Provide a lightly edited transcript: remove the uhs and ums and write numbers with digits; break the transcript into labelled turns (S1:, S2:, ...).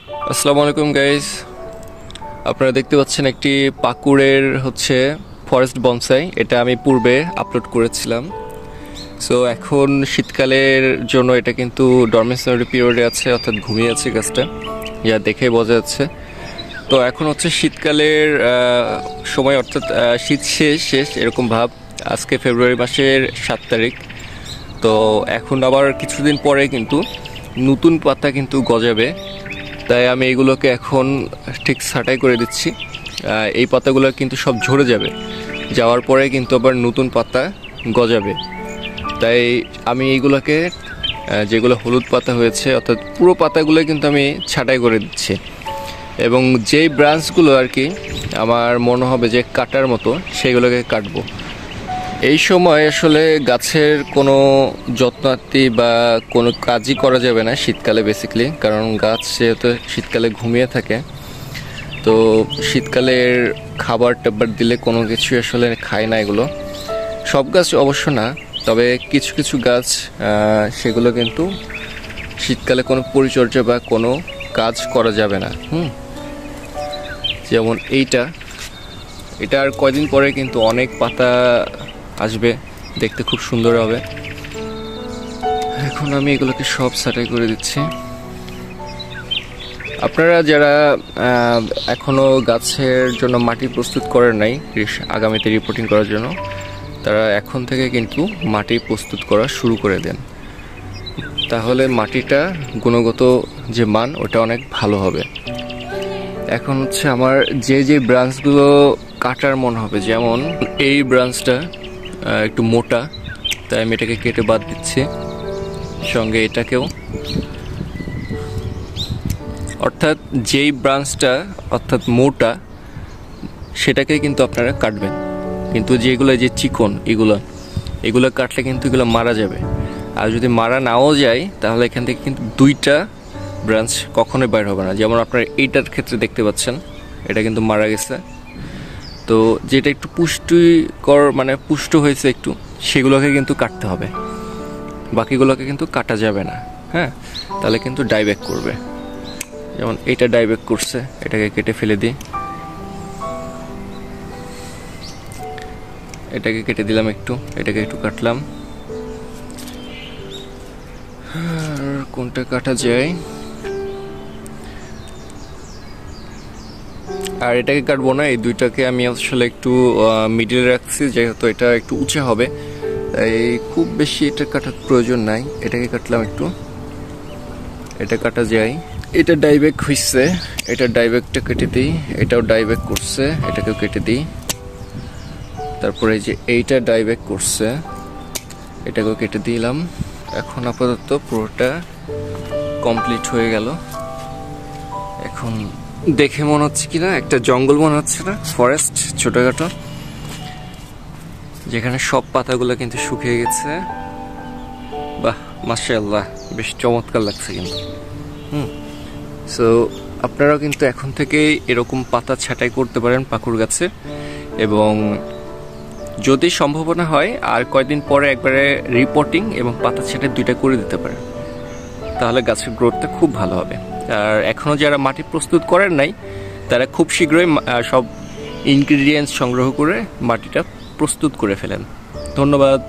S1: আসসালামু আলাইকুম গাইস, আপনারা দেখতে পাচ্ছেন একটি পাকুড়ের ফরেস্ট বনসাই। এটা আমি পূর্বে আপলোড করেছিলাম। সো এখন শীতকালের জন্য এটা কিন্তু ডরমেন্সরি পিরিয়ডে আছে, অর্থাৎ ঘুমিয়ে আছে গাছটা, যা দেখে বোঝা যাচ্ছে। তো এখন শীতকালের সময়, অর্থাৎ শীত শেষ শেষ এরকম ভাব। আজকে ফেব্রুয়ারি মাসের 7 তারিখ। তো এখন আবার কিছুদিন পরে কিন্তু নতুন পাতা কিন্তু গজাবে, তাই আমি এগুলোকে এখন ঠিক ছাঁটাই করে দিচ্ছি। এই পাতাগুলো কিন্তু সব ঝরে যাবে, যাওয়ার পরে কিন্তু আবার নতুন পাতা গজাবে। তাই আমি এইগুলোকে যেগুলো হলুদ পাতা হয়েছে, অর্থাৎ পুরো পাতাগুলো কিন্তু আমি ছাঁটাই করে দিচ্ছি। এবং যেই ব্রাঞ্চগুলো আর কি আমার মনে হবে যে কাটার মতো, সেগুলোকে কাটবো। এই সময় আসলে গাছের কোনো যত্নার্থী বা কোনো কাজই করা যাবে না শীতকালে বেসিক্যালি, কারণ গাছ যেহেতু শীতকালে ঘুমিয়ে থাকে। তো শীতকালের খাবার টাবার দিলে কোনো কিছু আসলে খায় না এগুলো। সব গাছ অবশ্য না, তবে কিছু কিছু গাছ সেগুলো কিন্তু শীতকালে কোনো পরিচর্যা বা কোনো কাজ করা যাবে না। যেমন এটা আর কয়দিন পরে কিন্তু অনেক পাতা আসবে, দেখতে খুব সুন্দর হবে। এখন আমি এগুলোকে সব ছাঁটাই করে দিচ্ছি। আপনারা যারা এখনো গাছের জন্য মাটি প্রস্তুত করেন নাই আগামীতে রিপোর্টিং করার জন্য, তারা এখন থেকে কিন্তু মাটি প্রস্তুত করা শুরু করে দেন। তাহলে মাটিটা গুণগত যে মান, ওটা অনেক ভালো হবে। এখন আমার যে ব্রাঞ্চগুলো কাটার মনে হবে, যেমন এই ব্রাঞ্চটা একটু মোটা, তাই আমি এটাকে কেটে বাদ দিচ্ছি, সঙ্গে এটাকেও। অর্থাৎ যেই ব্রাঞ্চটা অর্থাৎ মোটা, সেটাকে কিন্তু আপনারা কাটবেন। কিন্তু যেগুলো যে চিকন, এগুলো কাটলে কিন্তু এগুলো মারা যাবে। আর যদি মারা নাও যায়, তাহলে এখান থেকে কিন্তু দুইটা ব্রাঞ্চ কখনোই বাইর হবে না। যেমন আপনারা এইটার ক্ষেত্রে দেখতে পাচ্ছেন, এটা কিন্তু মারা গেছে। তো যেটা একটু পুষ্টিকর, মানে পুষ্ট হয়েছে একটু, সেগুলোকে কিন্তু কাটতে হবে, বাকিগুলোকে কিন্তু কাটা যাবে না। তাহলে কিন্তু ডাইব্যাক করবে। যেমন এটা ডাইব্যাক করছে, এটাকে কেটে ফেলে দিই। এটাকে কেটে দিলাম একটু, এটাকে একটু কাটলাম। আর কোনটা কাটা যায়? আর এটাকে কাটবো না, এই দুইটাকে আমি আসলে একটু মিডিলে রাখছি, যেহেতু এটা একটু উঁচা হবে, তাই খুব বেশি এটা কাটার প্রয়োজন নাই। এটাকে কাটলাম একটু, এটা কাটা যায়। এটা ডাইব্যাক হইছে, এটা ডাইব্যাকটা কেটে দিই। এটাও ডাইব্যাক করছে, এটাকেও কেটে দিই। তারপরে এই যে এইটা ডাইব্যাক করছে, এটাকেও কেটে দিলাম। এখন আপাতত পুরোটা কমপ্লিট হয়ে গেল। এখন দেখে মনে হচ্ছে কিনা একটা জঙ্গল মনে হচ্ছে না, ফরেস্ট ছোটখাটো, যেখানে সব পাতাগুলো কিন্তু শুকিয়ে গেছে। বাহ, মাশাআল্লাহ, বেশ চমৎকার লাগছে কিন্তু। সো আপনারাও কিন্তু এখন থেকেই এরকম পাতা ছাঁটাই করতে পারেন পাকুড় গাছে। এবং যদি সম্ভাবনা হয়, আর কয়েকদিন পরে একবারে রিপোর্টিং এবং পাতা ছাঁটাই দুইটা করে দিতে পারেন, তাহলে গাছের গ্রোথটা খুব ভালো হবে। আর এখনো যারা মাটি প্রস্তুত করেন নাই, তারা খুব শীঘ্রই সব ইনগ্রিডিয়েন্টস সংগ্রহ করে মাটিটা প্রস্তুত করে ফেলেন। ধন্যবাদ।